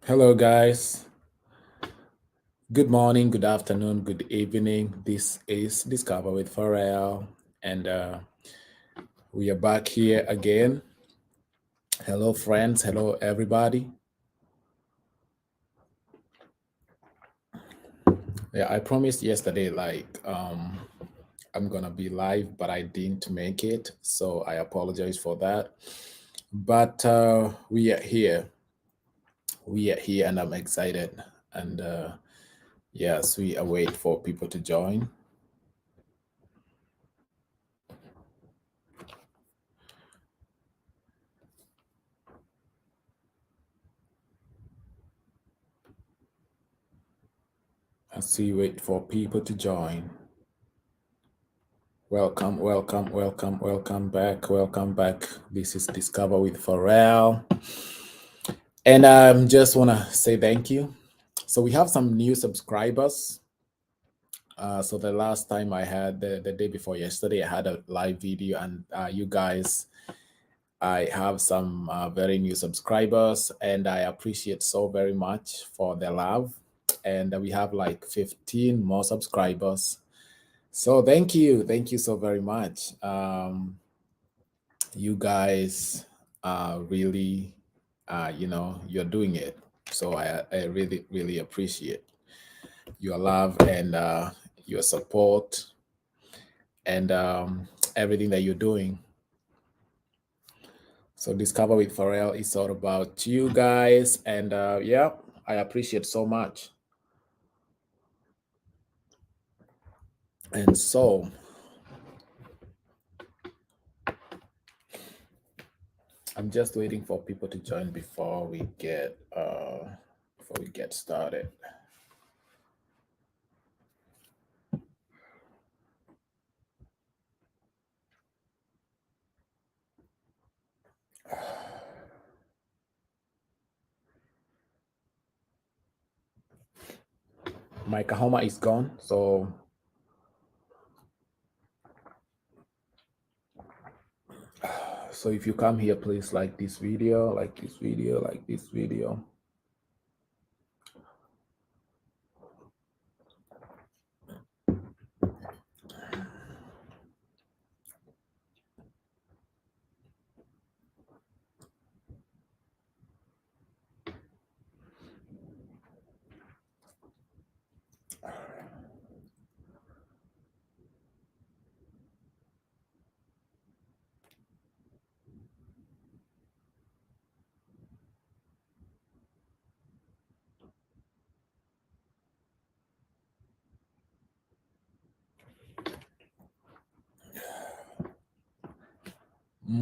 Hello, guys. Good morning, good afternoon, good evening. This is Discover with Pharrell, and we are back here again. Hello, friends. Hello, everybody. Yeah, I promised yesterday, I'm gonna be live, but I didn't make it, so I apologize for that. But we are here. We are here, and I'm excited. And yes, we await for people to join. As we wait for people to join. Welcome back. Welcome back. This is Discover with Pharrell. And I just want to say thank you. So we have some new subscribers. So the last time I had, the day before yesterday, I had a live video, and you guys, I have some very new subscribers, and I appreciate so very much for the love. And we have like 15 more subscribers. So thank you. Thank you so very much. You guys really, you're doing it. So I really, really appreciate your love and your support and everything that you're doing. So Discover with Pharrell is all about you guys. And yeah, I appreciate so much. And so I'm just waiting for people to join before we get started. My Kahoma is gone, so if you come here, please like this video, like this video, like this video.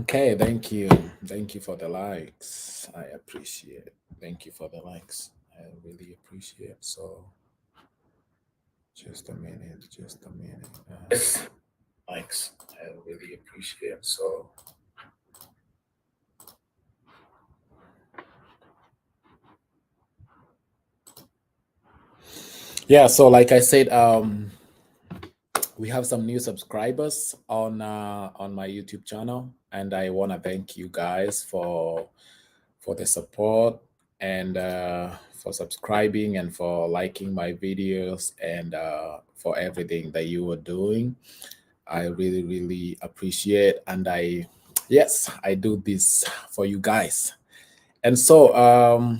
Okay, thank you. Thank you for the likes. I appreciate. Thank you for the likes. I really appreciate. So, just a minute, just a minute. Likes. I really appreciate. So, yeah. So, like I said, we have some new subscribers on my YouTube channel, and I want to thank you guys for the support and for subscribing and for liking my videos and for everything that you are doing. I really, really appreciate, and yes, I do this for you guys. And so,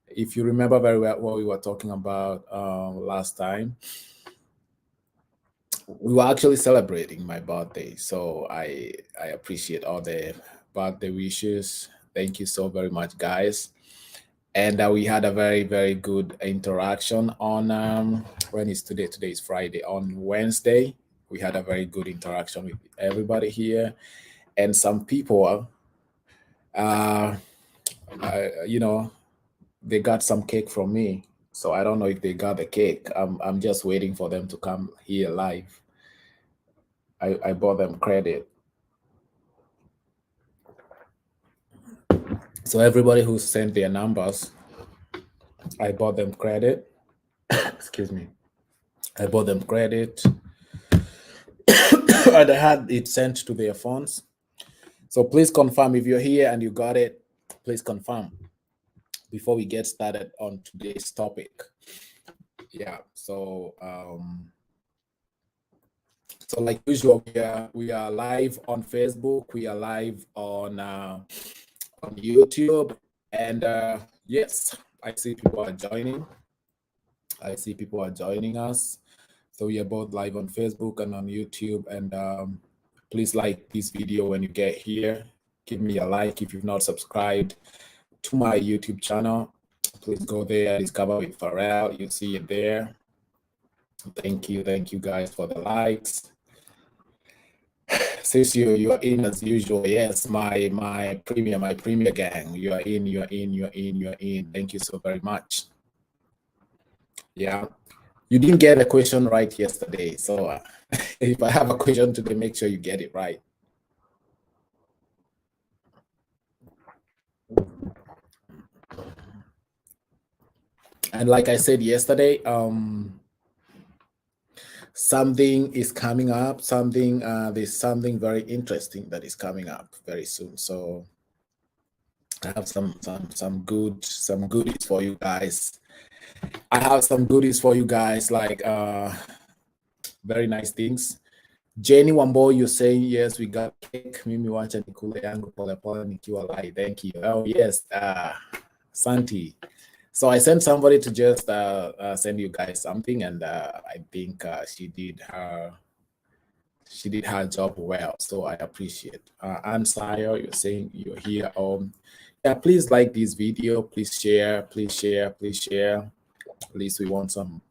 if you remember very well what we were talking about last time, we were actually celebrating my birthday. So I appreciate all the birthday wishes. Thank you so very much, guys. And we had a very, very good interaction on when is today? Today is Friday. On Wednesday, we had a very good interaction with everybody here, and some people, uh, you know, they got some cake from me. So I don't know if they got the cake. I'm just waiting for them to come here live. I bought them credit. So everybody who sent their numbers, I bought them credit. Excuse me. I bought them credit and I had it sent to their phones. So please confirm if you're here and you got it. Please confirm. before we get started on today's topic. Yeah, so like usual, we are live on Facebook, we are live on YouTube, and yes, I see people are joining. I see people are joining us. So we are both live on Facebook and on YouTube. And please like this video when you get here. Give me a like if you've not subscribed to my YouTube channel. Please go there, Discover with Pharrell. You see it there. Thank you guys for the likes. Since you are in as usual, yes, my premier gang. You are in. Thank you so very much. Yeah, you didn't get a question right yesterday, so if I have a question today, make sure you get it right. And like I said yesterday, something is coming up. There's something very interesting that is coming up very soon. So I have some goodies for you guys. I have some goodies for you guys, like very nice things. Jenny Wambo, you're saying yes, we got cake. Mimi wacha nikule yangu pole pole nikiwa live. Thank you. Oh yes, Santi. So I sent somebody to just send you guys something, and I think she did her job well. So I appreciate. Ann Sayo, you're saying you're here. Yeah, please like this video. Please share. Please share. Please share. At least we want some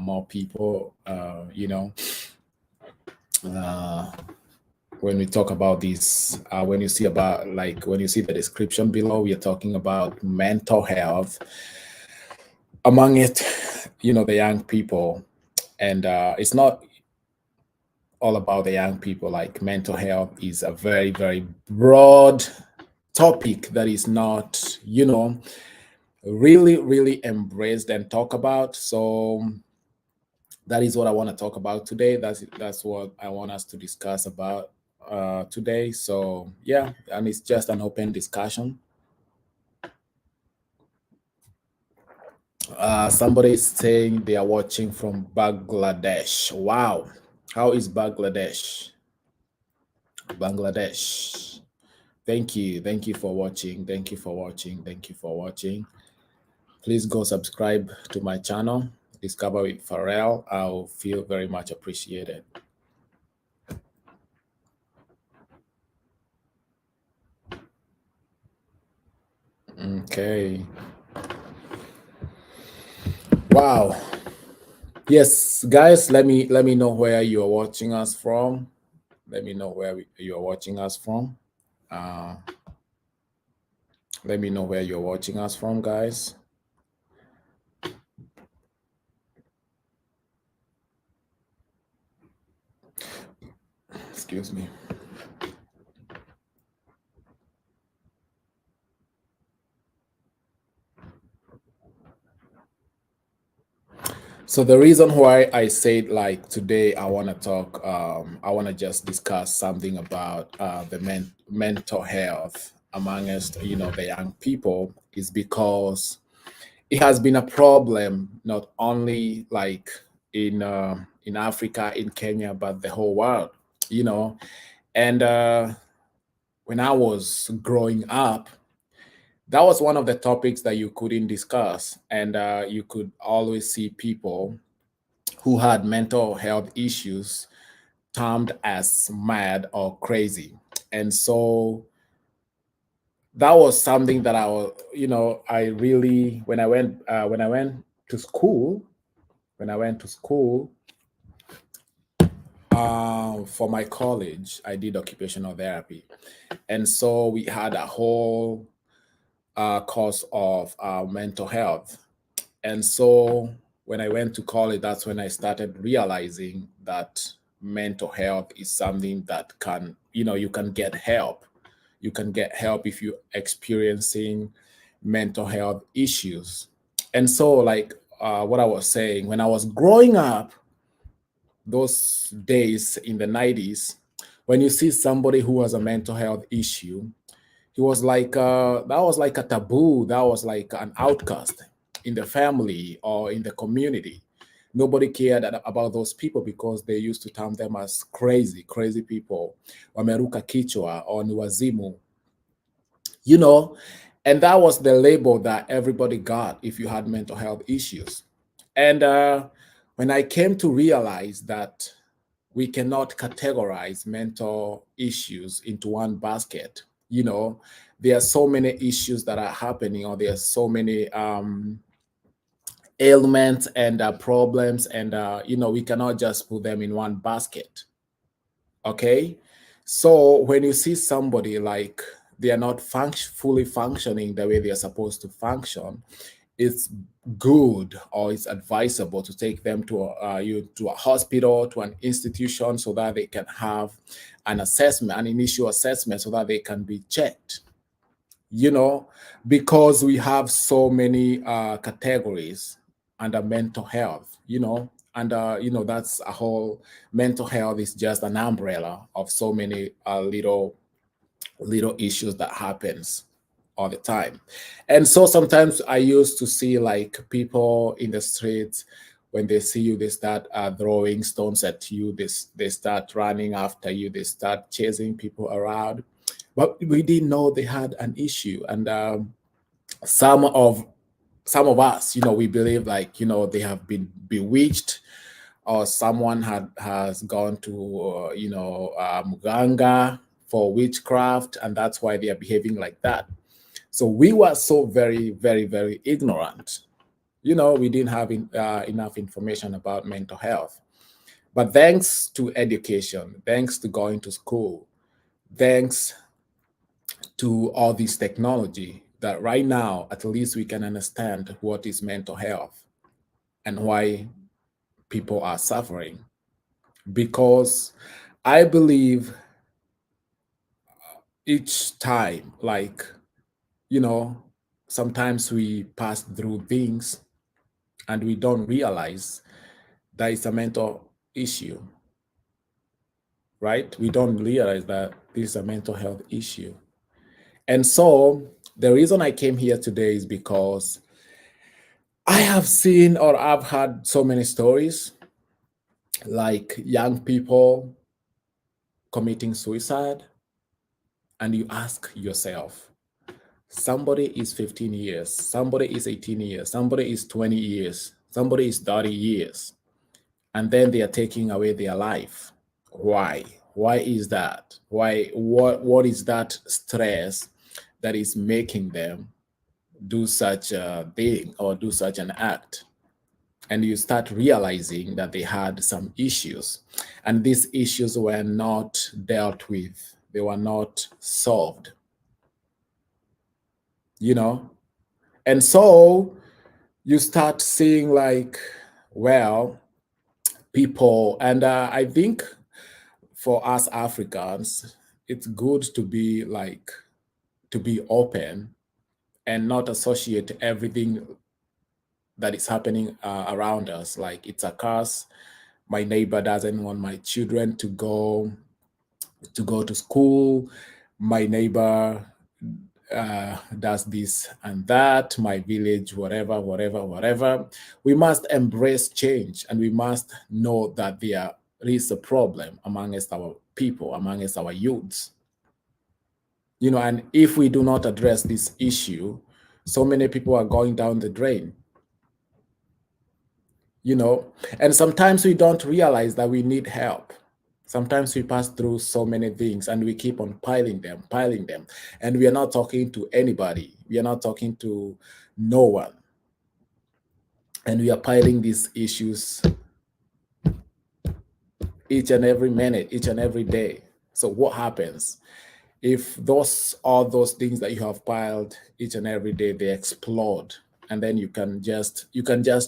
more people. You know. When we talk about this, when you see the description below, we are talking about mental health. Among it, the young people, and it's not all about the young people. Like, mental health is a very, very broad topic that is not, really, really embraced and talk about. So that is what I want to talk about today. That's what I want us to discuss about today. So yeah, and it's just an open discussion. Somebody is saying they are watching from Bangladesh. Wow, how is Bangladesh? Bangladesh. Thank you for watching. Thank you for watching. Please go subscribe to my channel, Discover with Pharrell. I'll feel very much appreciated. Okay. Wow. Yes, guys, let me know where you are watching us from. Let me know where you are watching us from. Let me know where you're watching us from, guys. Excuse me. So the reason why I said, like, today I want to talk, I want to just discuss something about the mental health amongst, the young people, is because it has been a problem not only like in Africa, in Kenya, but the whole world, And when I was growing up, that was one of the topics that you couldn't discuss, and you could always see people who had mental health issues termed as mad or crazy. And so that was something that I really, when I went to school, for my college, I did occupational therapy. And so we had a whole course of mental health. And so when I went to college, that's when I started realizing that mental health is something that can, you can get help. You can get help if you're experiencing mental health issues. And so, like what I was saying, when I was growing up, those days in the 90s, when you see somebody who has a mental health issue, He was like that was like a taboo. That was like an outcast in the family or in the community. Nobody cared about those people because they used to term them as crazy, crazy people, wameruka kichwa or ni wazimu, you know. And that was the label that everybody got if you had mental health issues. And when I came to realize that we cannot categorize mental issues into one basket, you know, there are so many issues that are happening, or there are so many ailments and problems, and you know, we cannot just put them in one basket. Okay, so when you see somebody like they are not fully functioning the way they are supposed to function, it's good or it's advisable to take them to to a hospital, to an institution, so that they can have an assessment, an initial assessment, so that they can be checked, you know, because we have so many categories under mental health, you know. And you know, that's a whole, mental health is just an umbrella of so many little issues that happens all the time. And so sometimes I used to see like people in the streets, when they see you, they start throwing stones at you, they start running after you, they start chasing people around, but we didn't know they had an issue. And some of some of us, you know, we believe like, you know, they have been bewitched, or someone has gone to you know, muganga for witchcraft, and that's why they are behaving like that. So we were so very, very, very ignorant. You know, we didn't have enough information about mental health. But thanks to education, thanks to going to school, thanks to all this technology, that right now, at least we can understand what is mental health and why people are suffering. Because I believe each time, like, you know, sometimes we pass through things and we don't realize that it's a mental issue, right? We don't realize that this is a mental health issue. And so the reason I came here today is because I have seen, or I've heard so many stories, like young people committing suicide, and you ask yourself, somebody is 15 years, somebody is 18 years, somebody is 20 years, somebody is 30 years, and then they are taking away their life. Why? Why is that? Why? What is that stress that is making them do such a thing or do such an act? And you start realizing that they had some issues, and these issues were not dealt with, they were not solved, you know. And so you start seeing like, well, people, and I think for us Africans, it's good to be like, to be open and not associate everything that is happening around us like it's a curse. My neighbor doesn't want my children to go to school. My neighbor does this and that. My village, whatever, whatever, whatever. We must embrace change, and we must know that there is a problem amongst our people, amongst our youths. You know, and if we do not address this issue, so many people are going down the drain, you know. And sometimes we don't realize that we need help. Sometimes we pass through so many things and we keep on piling them, and we are not talking to anybody, we are not talking to no one, and we are piling these issues each and every minute, each and every day. So what happens if those, all those things that you have piled each and every day, they explode, and then you can just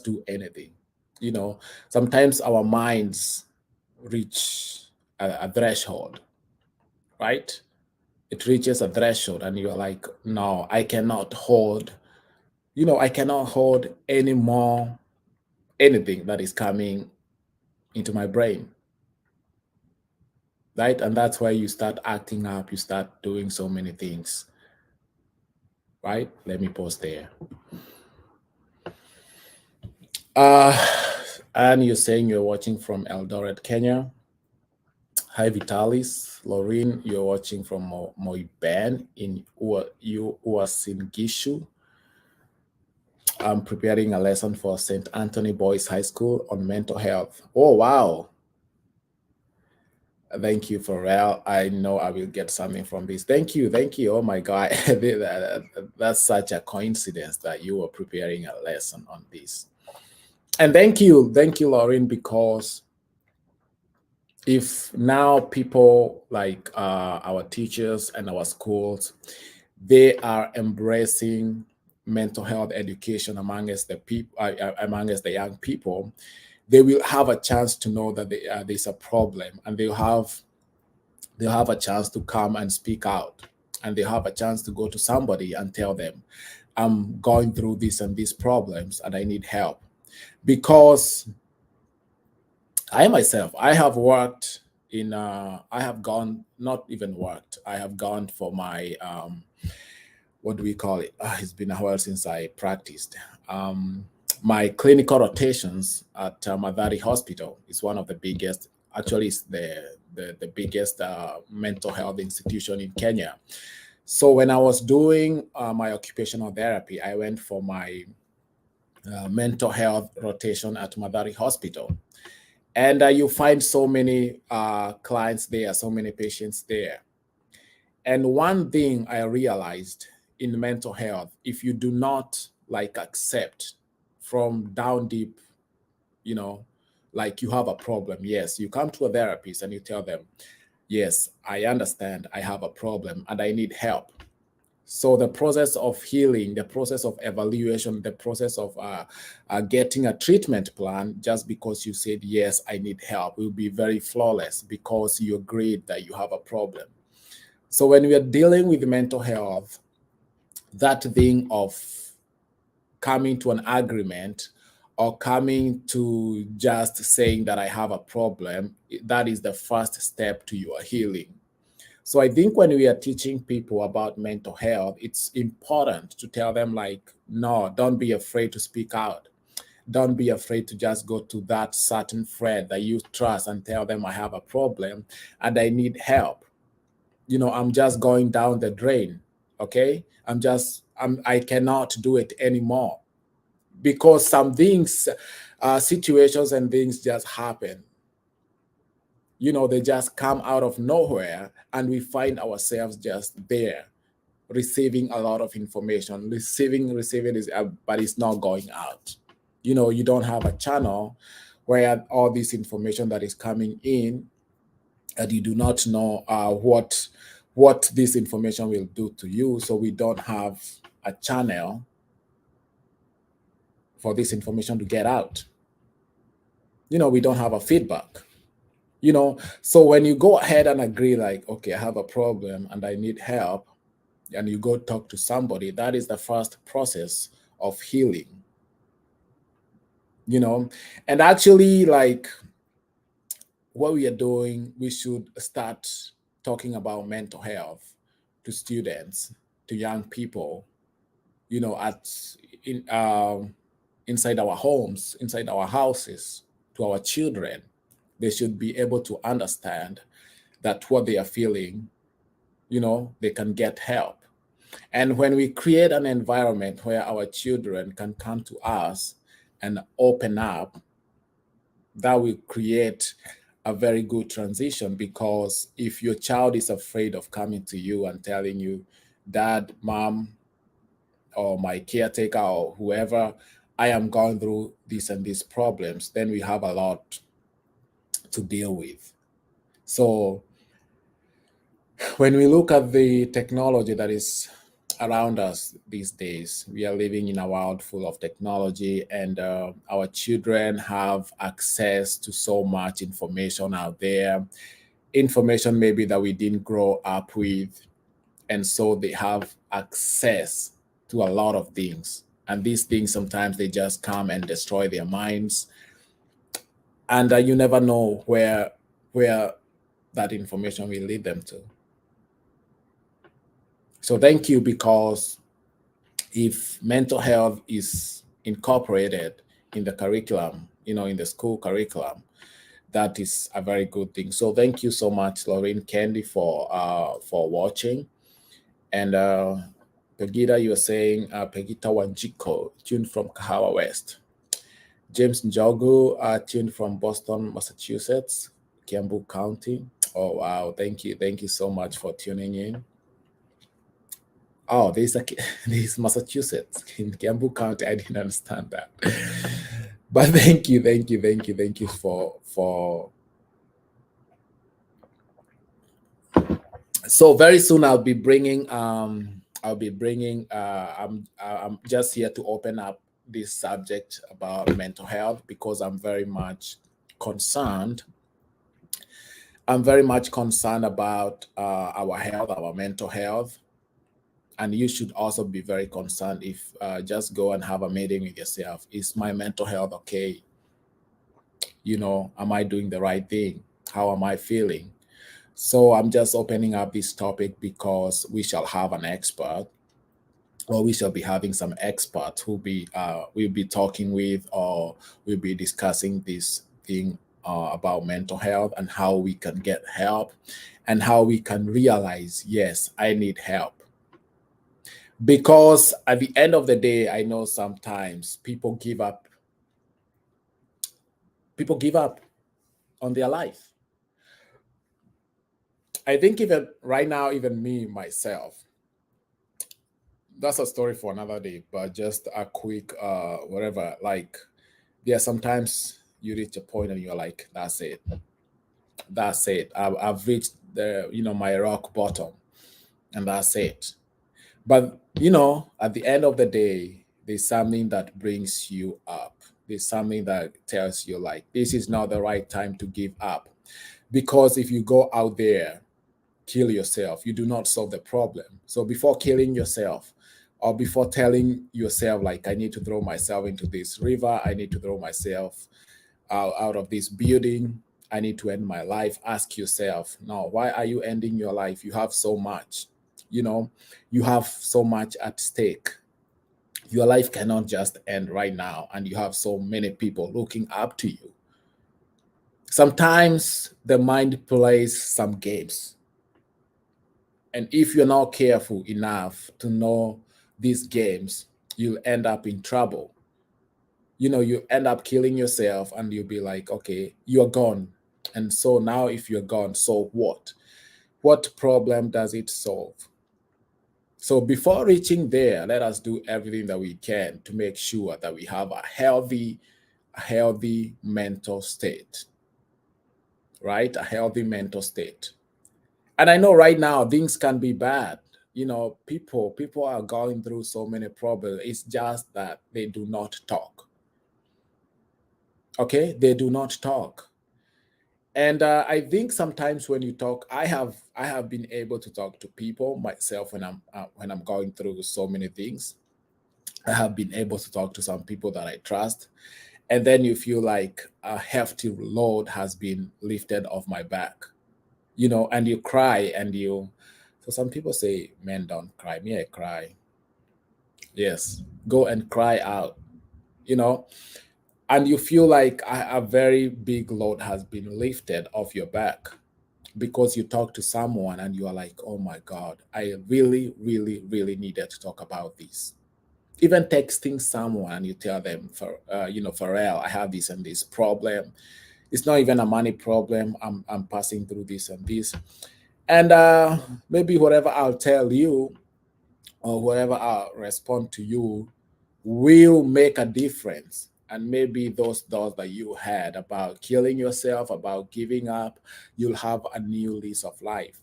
do anything, you know. Sometimes our minds reach a threshold, right? It reaches a threshold and you're like, no, I cannot hold, you know, I cannot hold any more anything that is coming into my brain, right? And that's why you start acting up, you start doing so many things, right? Let me pause there. Uh, and you're saying you're watching from Eldoret, Kenya. Hi, Vitalis. Laureen, you're watching from Moiban in Uasin Gishu. I'm preparing a lesson for St. Anthony Boys High School on mental health. Oh, wow. Thank you, Pharrell. I know I will get something from this. Thank you. Thank you. Oh, my God. That's such a coincidence that you were preparing a lesson on this. And thank you. Thank you, Lauren, because if now people like our teachers and our schools, they are embracing mental health education amongst the people, amongst the young people, they will have a chance to know that there's a problem, and they'll have a chance to come and speak out, and they'll have a chance to go to somebody and tell them, I'm going through this and these problems and I need help. Because I myself, I have worked in, I have gone, not even worked, I have gone for my, what do we call it? It's been a while since I practiced. My clinical rotations at Madari Hospital is one of the biggest, actually, it's the biggest mental health institution in Kenya. So when I was doing my occupational therapy, I went for my mental health rotation at Madari Hospital. And you find so many clients there, so many patients there. And one thing I realized in mental health, if you do not like accept from down deep, you know, like you have a problem, yes, you come to a therapist and you tell them, yes, I understand I have a problem and I need help. So the process of healing, the process of evaluation, the process of getting a treatment plan, just because you said, yes, I need help, will be very flawless because you agreed that you have a problem. So when we are dealing with mental health, that thing of coming to an agreement or coming to just saying that I have a problem, that is the first step to your healing. So I think when we are teaching people about mental health, it's important to tell them, like, no, don't be afraid to speak out. Don't be afraid to just go to that certain friend that you trust and tell them I have a problem and I need help. I'm just going down the drain. Okay. I cannot do it anymore, because some things, situations and things just happen. They just come out of nowhere and we find ourselves just there receiving a lot of information, receiving is, but it's not going out. You don't have a channel where all this information that is coming in, and you do not know what this information will do to you. So we don't have a channel for this information to get out. We don't have a feedback. So when you go ahead and agree, like, okay, I have a problem and I need help, and you go talk to somebody, that is the first process of healing. And actually, like, what we are doing, we should start talking about mental health to students, to young people, inside our homes, inside our houses, to our children. They should be able to understand that what they are feeling, they can get help. And when we create an environment where our children can come to us and open up, that will create a very good transition. Because if your child is afraid of coming to you and telling you, Dad, Mom, or my caretaker, or whoever, I am going through this and these problems, then we have a lot to deal with. So when we look at the technology that is around us these days, we are living in a world full of technology, and our children have access to so much information out there, information maybe that we didn't grow up with. And so they have access to a lot of things. And these things, sometimes they just come and destroy their minds. And you never know where that information will lead them to. So thank you, because if mental health is incorporated in the curriculum, in the school curriculum, that is a very good thing. So thank you so much, Lorraine Candy, for watching. And Pegita, you were saying Pegita Wanjiko, tuned from Kahawa West. James Njogu, tuned from Boston, Massachusetts, Kiambu County. Oh wow, thank you so much for tuning in. Oh, there's Massachusetts in Kiambu County. I didn't understand that, but thank you for. So very soon I'll be bringing. I'm just here to open up this subject about mental health because I'm very much concerned. I'm very much concerned about our health, our mental health. And you should also be very concerned if just go and have a meeting with yourself. Is my mental health okay? Am I doing the right thing? How am I feeling? So I'm just opening up this topic because we shall have an expert, or we shall be having some experts who we'll be talking with, or we'll be discussing this thing about mental health and how we can get help and how we can realize, yes, I need help. Because at the end of the day, I know sometimes people give up. People give up on their life. I think even right now, even me, myself, that's a story for another day, but just a quick, whatever, like, yeah, sometimes you reach a point and you're like, that's it. That's it. I've reached my rock bottom, and that's it. But, at the end of the day, there's something that brings you up. There's something that tells you, like, this is not the right time to give up. Because if you go out there, kill yourself, you do not solve the problem. So before killing yourself, or before telling yourself, like, I need to throw myself into this river, I need to throw myself out of this building, I need to end my life, ask yourself, no, why are you ending your life? You have so much. You have so much at stake. Your life cannot just end right now, and you have so many people looking up to you. Sometimes the mind plays some games, and if you're not careful enough to know these games, you'll end up in trouble. You end up killing yourself, and you'll be like, okay, you're gone. And so now, if you're gone, so what problem does it solve? So before reaching there, let us do everything that we can to make sure that we have a healthy mental state, right? A healthy mental state. And I know right now things can be bad. People are going through so many problems. It's just that they do not talk. Okay, they do not talk. And I think sometimes when you talk, I have been able to talk to people myself when I'm going through so many things. I have been able to talk to some people that I trust, and then you feel like a hefty load has been lifted off my back, and you cry and you. So some people say, "Men don't cry." Me, I cry. Yes, go and cry out. You know, and you feel like a very big load has been lifted off your back because you talk to someone and you are like, oh my God, I really, really, really needed to talk about this. Even texting someone and you tell them, Pharrell, I have this and this problem. It's not even a money problem. I'm passing through this and this. And maybe whatever I'll tell you or whatever I'll respond to you will make a difference. And maybe those thoughts that you had about killing yourself, about giving up, you'll have a new lease of life.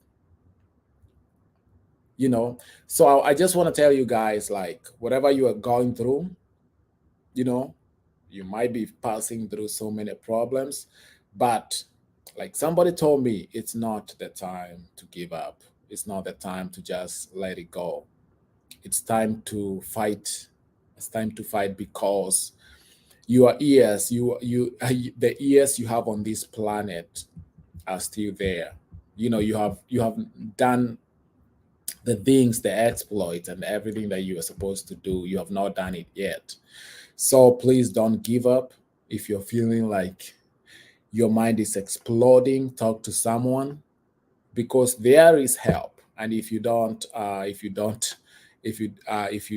So I just want to tell you guys, like, whatever you are going through, you know, you might be passing through so many problems, but like somebody told me, it's not the time to give up. It's not the time to just let it go. It's time to fight. It's time to fight because your ears, the ears you have on this planet are still there. You have done the things, the exploits, and everything that you are supposed to do, you have not done it yet. So please don't give up. If you're feeling like your mind is exploding, talk to someone, because there is help. And if you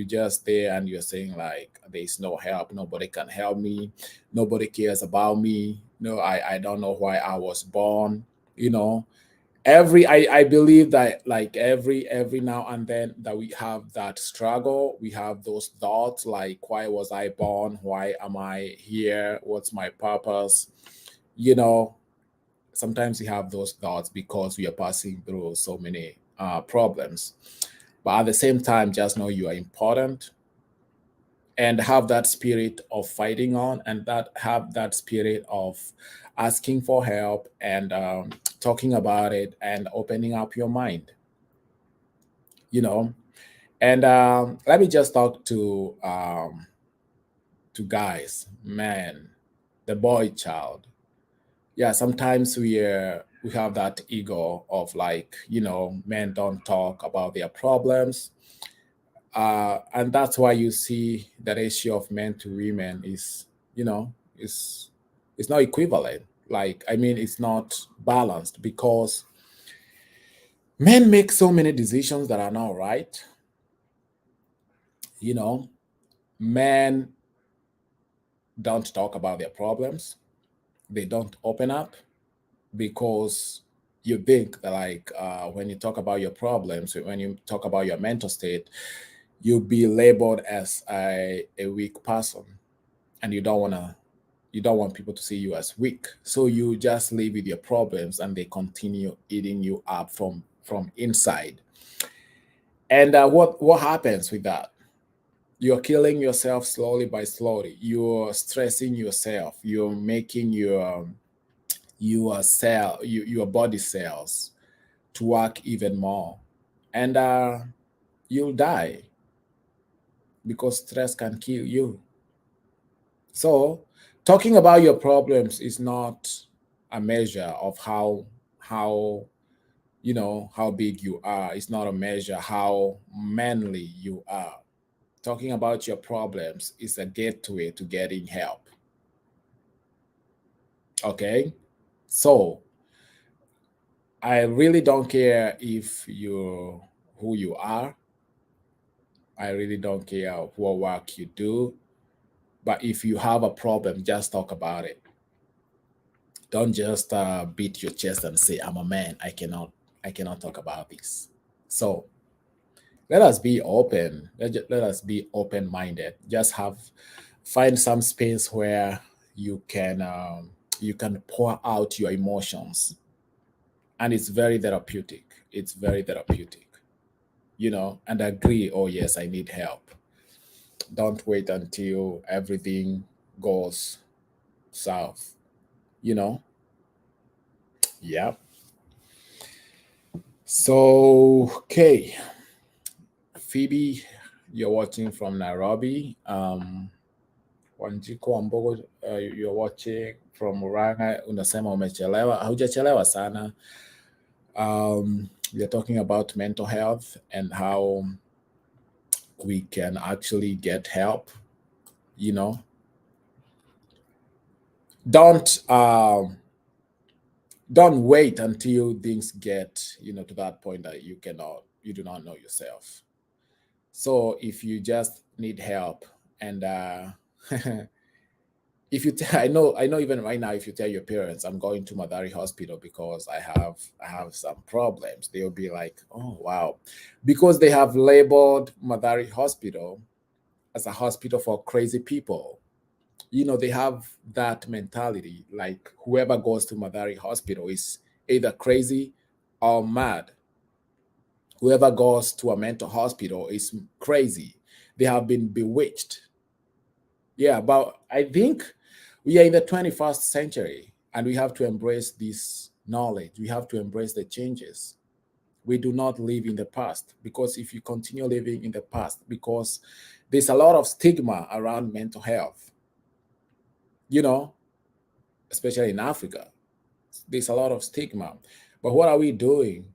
just there and you're saying like there's no help, nobody can help me, nobody cares about me, no, I don't know why I was born, you know, I believe that like every now and then that we have that struggle, we have those thoughts like, why was I born, why am I here, what's my purpose, you know. Sometimes we have those thoughts because we are passing through so many problems, but at the same time, just know you are important, and have that spirit of fighting on, and that have that spirit of asking for help, and talking about it and opening up your mind, you know. And let me just talk to guys, man, the boy child. Yeah, sometimes we have that ego of like, you know, men don't talk about their problems, and that's why you see the ratio of men to women is, you know, is it's not equivalent. Like, I mean, it's not balanced, because men make so many decisions that are not right. You know, men don't talk about their problems. They don't open up, because you think that like, when you talk about your problems, when you talk about your mental state, you'll be labeled as a weak person, and you don't want people to see you as weak, so you just live with your problems and they continue eating you up from inside. And what happens with that? You're killing yourself slowly by slowly. You're stressing yourself. You're making your body cells to work even more, and you'll die, because stress can kill you. So talking about your problems is not a measure of how you know how big you are. It's not a measure how manly you are. Talking about your problems is a gateway to getting help. Okay? So I really don't care if you who you are. I really don't care what work you do. But if you have a problem, just talk about it. Don't just beat your chest and say, "I'm a man. I cannot talk about this." So let us be open. Let us be open-minded. Just find some space where you can pour out your emotions, and it's very therapeutic. It's very therapeutic, you know. And agree. Oh yes, I need help. Don't wait until everything goes south. You know. Yeah. So okay, Phoebe, you're watching from Nairobi. Wanjiko Ambogo, you're watching from Murang'a. Unasema umechelewa. Haujachelewa sana. We are talking about mental health and how we can actually get help. You know, don't um, don't wait until things get to that point that you do not know yourself. So if you just need help, and if you I know even right now, if you tell your parents I'm going to Madari Hospital because I have some problems, they'll be like, oh wow, because they have labeled Madari Hospital as a hospital for crazy people. They have that mentality, like whoever goes to Madari Hospital is either crazy or mad. Whoever goes to a mental hospital is crazy. They have been bewitched. Yeah, but I think we are in the 21st century, and we have to embrace this knowledge. We have to embrace the changes. We do not live in the past, because if you continue living in the past, because there's a lot of stigma around mental health, you know, especially in Africa, there's a lot of stigma. But what are we doing?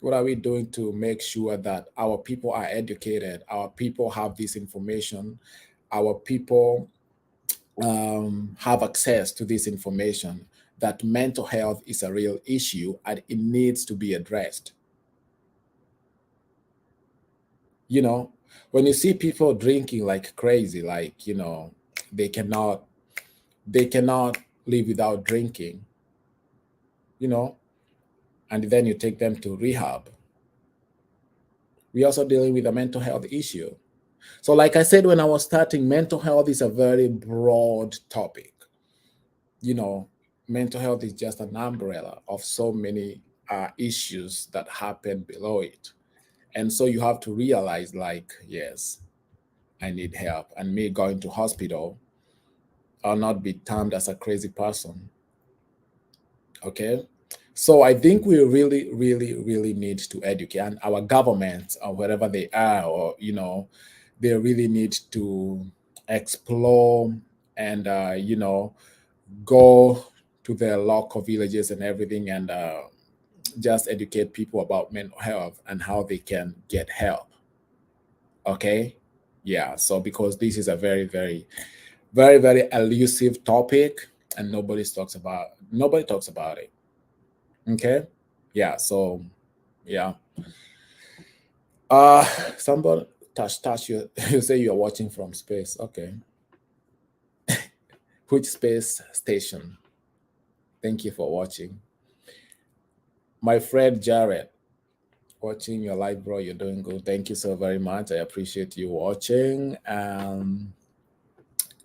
What are we doing to make sure that our people are educated, our people have this information, our people have access to this information, that mental health is a real issue and it needs to be addressed? You know, when you see people drinking like crazy, like, they cannot they cannot live without drinking, you know, and then you take them to rehab. We're also dealing with a mental health issue. So, like I said when I was starting, mental health is a very broad topic. You know, mental health is just an umbrella of so many issues that happen below it. And so you have to realize, like, yes, I need help. And me going to hospital, I'll not be termed as a crazy person. Okay. So I think we really, really, really need to educate, and our governments or wherever they are, or they really need to explore and go to their local villages and everything, and just educate people about mental health and how they can get help. Okay. Yeah. So because this is a very, very, very, very elusive topic, and nobody talks about it. Okay. Yeah. So yeah. Uh somebody touch you. You say you're watching from space. Okay. Which space station? Thank you for watching. My friend Jared, watching your live, bro. You're doing good. Thank you so very much. I appreciate you watching.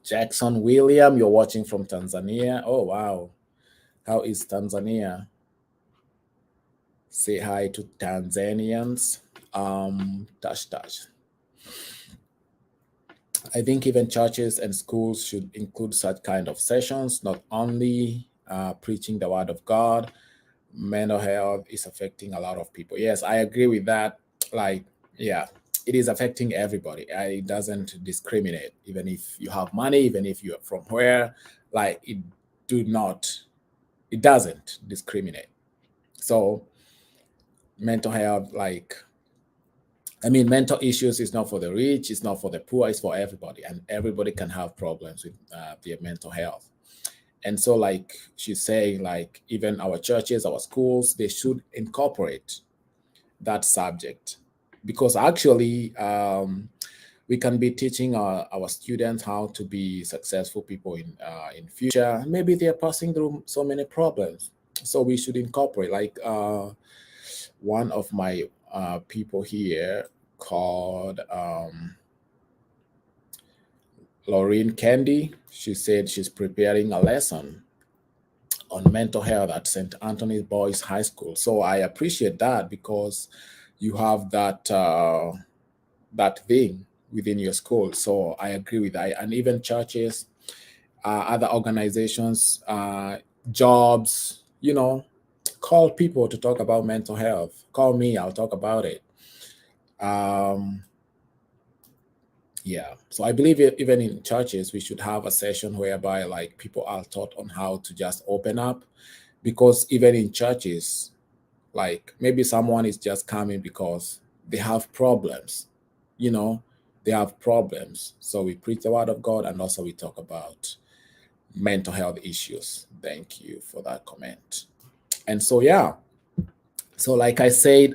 Jackson William, you're watching from Tanzania. Oh wow. How is Tanzania? Say hi to Tanzanians. Touch. I think even churches and schools should include such kind of sessions, not only preaching the word of God. Mental health is affecting a lot of people. Yes, I agree with that. Like, yeah, it is affecting everybody. It doesn't discriminate, even if you have money, even if you're from where, like, it doesn't discriminate. So, mental health, like, I mean, mental issues is not for the rich, it's not for the poor, it's for everybody, and everybody can have problems with their mental health. And so, like she's saying, like, even our churches, our schools, they should incorporate that subject, because actually, we can be teaching our students how to be successful people in future. Maybe they are passing through so many problems, so we should incorporate, like, one of my people here called Laureen Candy. She said she's preparing a lesson on mental health at St. Anthony's Boys High School. So I appreciate that, because you have that thing within your school. So I agree with that. And even churches, other organizations, jobs, call people to talk about mental health. Call me, I'll talk about it. Um, yeah. So I believe even in churches, we should have a session whereby, like, people are taught on how to just open up, because even in churches, like, maybe someone is just coming because they have problems, you know, they have problems. So we preach the word of God, and also we talk about mental health issues. Thank you for that comment. And so, yeah. So, like I said,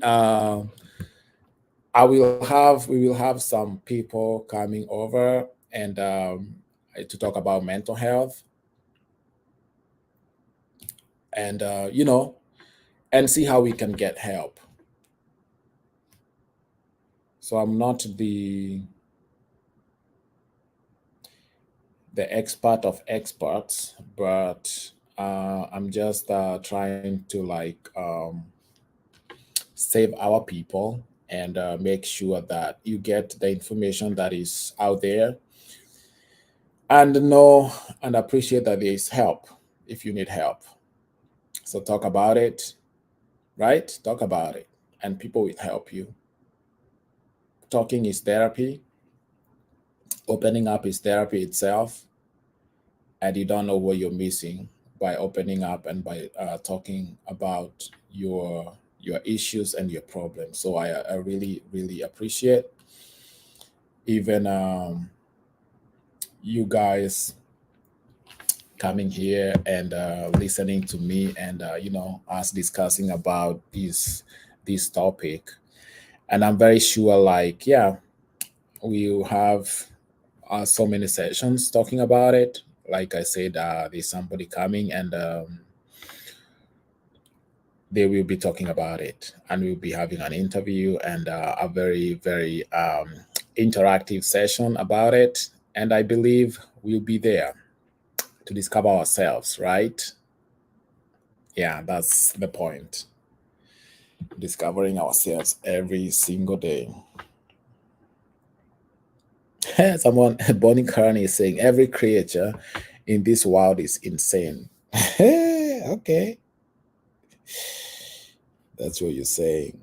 we will have some people coming over, and to talk about mental health, and and see how we can get help. So I'm not the expert of experts, but I'm just trying to, like, save our people, and make sure that you get the information that is out there, and know and appreciate that there is help if you need help. So talk about it, right? Talk about it, and people will help you. Talking is therapy, opening up is therapy itself, and you don't know what you're missing by opening up and by talking about your issues and your problems. So I really, really appreciate even you guys coming here and listening to me and us discussing about this topic. And I'm very sure, like, yeah, we'll have so many sessions talking about it. Like I said, there's somebody coming and they will be talking about it, and we'll be having an interview and a very, very interactive session about it. And I believe we'll be there to discover ourselves, right? Yeah, that's the point. Discovering ourselves every single day. Someone, Bonnie Carney is saying, every creature in this world is insane. Okay, that's what you're saying.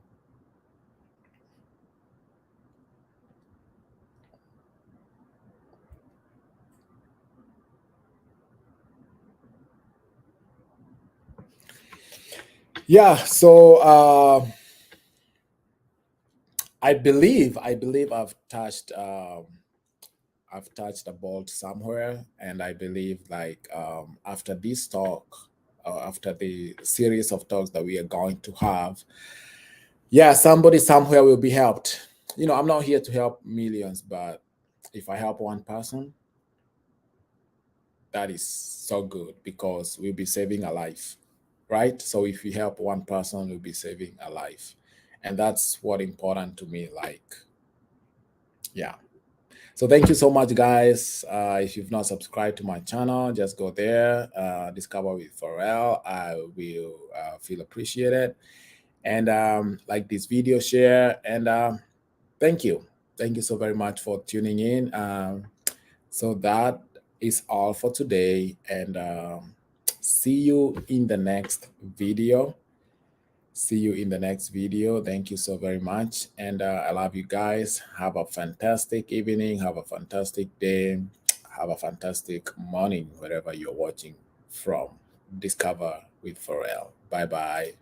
Yeah, so I believe I've touched a bolt somewhere, and I believe like after this talk, after the series of talks that we are going to have, yeah, somebody somewhere will be helped. I'm not here to help millions, but if I help one person, that is so good because we'll be saving a life, right? So if we help one person, we'll be saving a life, and that's what important to me. Like, yeah. So thank you so much, guys. If you've not subscribed to my channel, just go there, Discover with Pharrell. I will feel appreciated. And like this video, share, and thank you. Thank you so very much for tuning in. So that is all for today, and see you in the next video. See you in the next video. Thank you so very much. And I love you guys. Have a fantastic evening. Have a fantastic day. Have a fantastic morning, wherever you're watching from. Discover with Pharrell. Bye bye.